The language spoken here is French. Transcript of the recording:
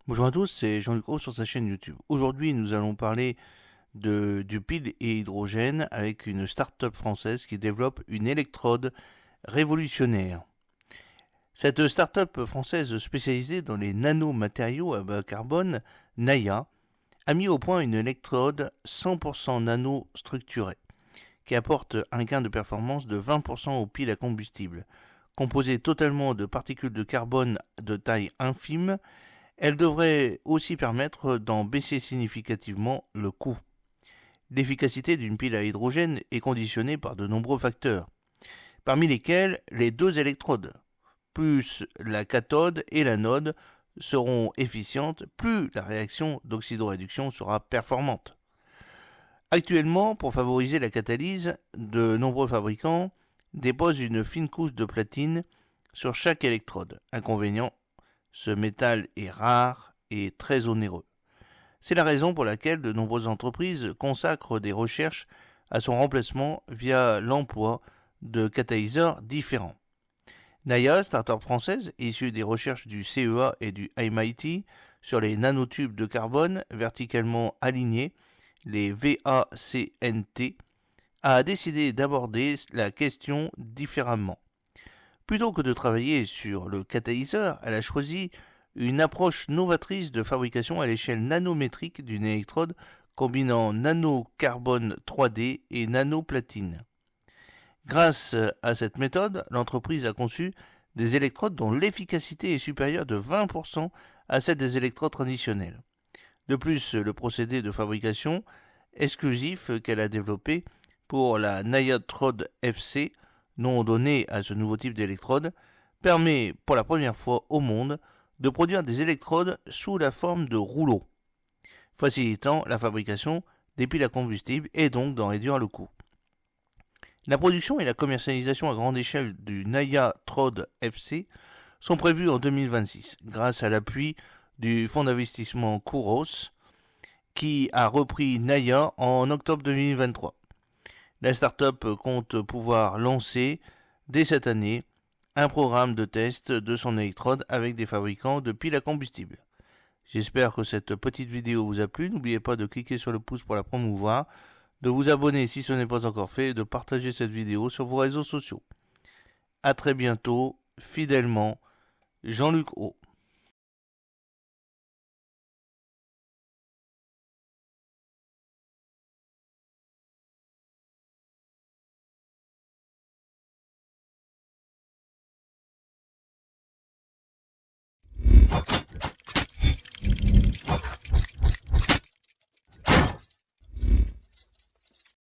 Bonjour à tous, c'est Jean-Luc Roux sur sa chaîne YouTube. Aujourd'hui, nous allons parler du pile et hydrogène avec une start-up française qui développe une électrode révolutionnaire. Cette start-up française spécialisée dans les nanomatériaux à bas carbone, Naya, a mis au point une électrode 100% nano-structurée qui apporte un gain de performance de 20% aux piles à combustible. Composée totalement de particules de carbone de taille infime, elle devrait aussi permettre d'en baisser significativement le coût. L'efficacité d'une pile à hydrogène est conditionnée par de nombreux facteurs, parmi lesquels les deux électrodes, plus la cathode et l'anode, seront efficientes, plus la réaction d'oxydoréduction sera performante. Actuellement, pour favoriser la catalyse, de nombreux fabricants déposent une fine couche de platine sur chaque électrode. Inconvénient, ce métal est rare et très onéreux. C'est la raison pour laquelle de nombreuses entreprises consacrent des recherches à son remplacement via l'emploi de catalyseurs différents. Naya, start-up française issue des recherches du CEA et du MIT sur les nanotubes de carbone verticalement alignés, les VACNT, a décidé d'aborder la question différemment. Plutôt que de travailler sur le catalyseur, elle a choisi une approche novatrice de fabrication à l'échelle nanométrique d'une électrode combinant nanocarbone 3D et nanoplatine. Grâce à cette méthode, l'entreprise a conçu des électrodes dont l'efficacité est supérieure de 20% à celle des électrodes traditionnelles. De plus, le procédé de fabrication exclusif qu'elle a développé pour la Nayatrode FC, nom donné à ce nouveau type d'électrode, permet pour la première fois au monde de produire des électrodes sous la forme de rouleaux, facilitant la fabrication des piles à combustible et donc d'en réduire le coût. La production et la commercialisation à grande échelle du Nayatrode FC sont prévues en 2026 grâce à l'appui du fonds d'investissement Kouros qui a repris Naya en octobre 2023. La start-up compte pouvoir lancer dès cette année un programme de test de son électrode avec des fabricants de piles à combustible. J'espère que cette petite vidéo vous a plu. N'oubliez pas de cliquer sur le pouce pour la promouvoir, de vous abonner si ce n'est pas encore fait et de partager cette vidéo sur vos réseaux sociaux. A très bientôt, fidèlement, Jean-Luc Haut.